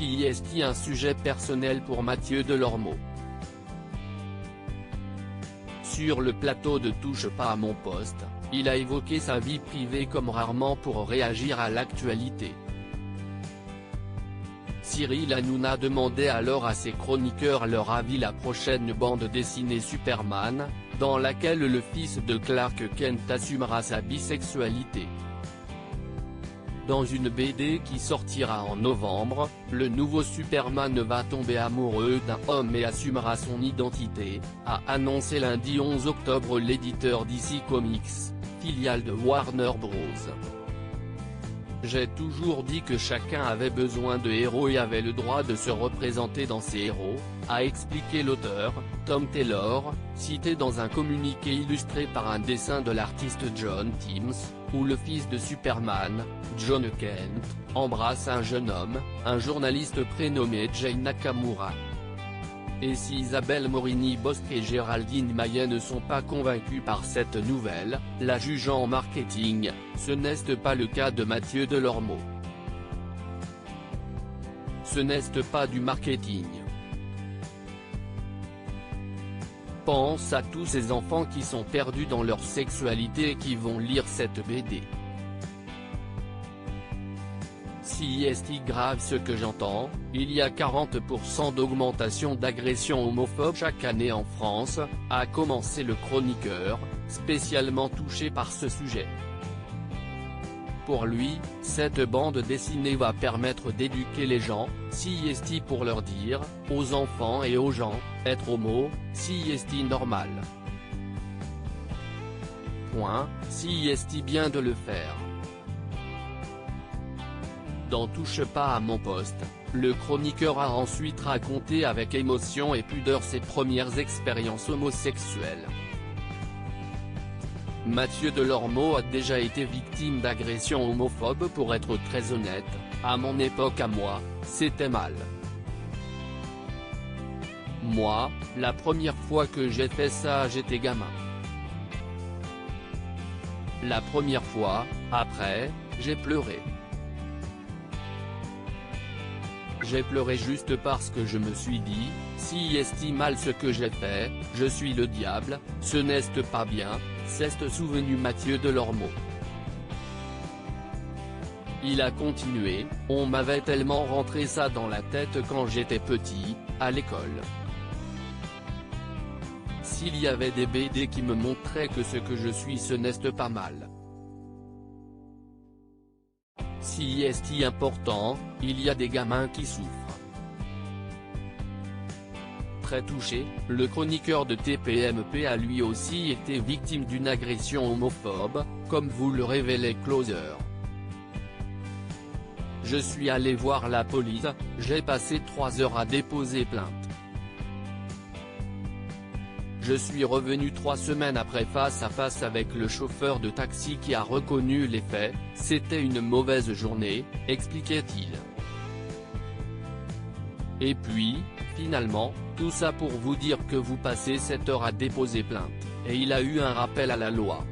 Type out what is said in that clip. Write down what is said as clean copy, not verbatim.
Si est-il un sujet personnel pour Mathieu Delormeau? Sur le plateau de Touche pas à mon poste, il a évoqué sa vie privée comme rarement pour réagir à l'actualité. Cyril Hanouna demandait alors à ses chroniqueurs leur avis la prochaine bande dessinée Superman, dans laquelle le fils de Clark Kent assumera sa bisexualité. Dans une BD qui sortira en novembre, le nouveau Superman va tomber amoureux d'un homme et assumera son identité, a annoncé lundi 11 octobre l'éditeur DC Comics, filiale de Warner Bros. J'ai toujours dit que chacun avait besoin de héros et avait le droit de se représenter dans ces héros, a expliqué l'auteur, Tom Taylor, cité dans un communiqué illustré par un dessin de l'artiste John Timms, où le fils de Superman, John Kent, embrasse un jeune homme, un journaliste prénommé Jay Nakamura. Et si Isabelle Morini-Bosque et Géraldine Maillet ne sont pas convaincus par cette nouvelle, la jugeant en marketing, ce n'est pas le cas de Mathieu Delormeau. Ce n'est pas du marketing. Pense à tous ces enfants qui sont perdus dans leur sexualité et qui vont lire cette BD. Si est grave ce que j'entends, il y a 40% d'augmentation d'agressions homophobes chaque année en France, a commencé le chroniqueur, spécialement touché par ce sujet. Pour lui, cette bande dessinée va permettre d'éduquer les gens, si est pour leur dire, aux enfants et aux gens, être homo, si est normal. Point, si est bien de le faire. Dans Touche pas à mon poste, le chroniqueur a ensuite raconté avec émotion et pudeur ses premières expériences homosexuelles. Mathieu Delormeau a déjà été victime d'agressions homophobes. Pour être très honnête, à mon époque à moi, c'était mal. Moi, la première fois que j'ai fait ça j'étais gamin. La première fois, après, j'ai pleuré. J'ai pleuré juste parce que je me suis dit, si est mal ce que j'ai fait, je suis le diable, ce n'est pas bien, s'est souvenu Mathieu Delormeau. Il a continué, on m'avait tellement rentré ça dans la tête quand j'étais petit, à l'école. S'il y avait des BD qui me montraient que ce que je suis ce n'est pas mal. Si est important, il y a des gamins qui souffrent. Très touché, le chroniqueur de TPMP a lui aussi été victime d'une agression homophobe, comme vous le révélait Closer. Je suis allé voir la police, j'ai passé 3 heures à déposer plainte. Je suis revenu 3 semaines après face à face avec le chauffeur de taxi qui a reconnu les faits, c'était une mauvaise journée, expliquait-il. Et puis, finalement, tout ça pour vous dire que vous passez 7 heures à déposer plainte, et il a eu un rappel à la loi.